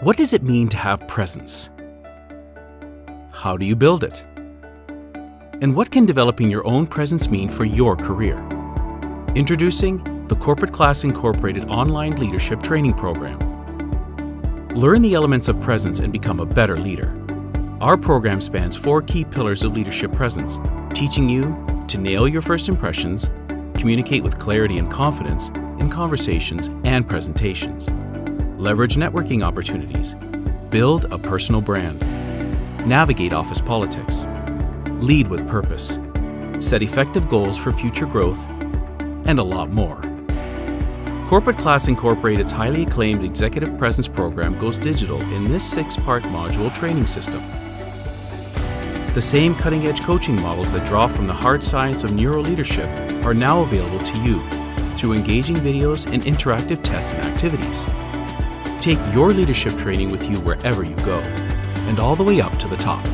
What does it mean to have presence? How do you build it? And what can developing your own presence mean for your career? Introducing the Corporate Class Incorporated Online Leadership Training Program. Learn the elements of presence and become a better leader. Our program spans 4 key pillars of leadership presence, teaching you to nail your first impressions, communicate with clarity and confidence in conversations and presentations, leverage networking opportunities, build a personal brand, navigate office politics, lead with purpose, set effective goals for future growth, and a lot more. Corporate Class Incorporated's highly acclaimed Executive Presence program goes digital in this 6-part module training system. The same cutting-edge coaching models that draw from the hard science of neuroleadership are now available to you through engaging videos and interactive tests and activities. Take your leadership training with you wherever you go, and all the way up to the top.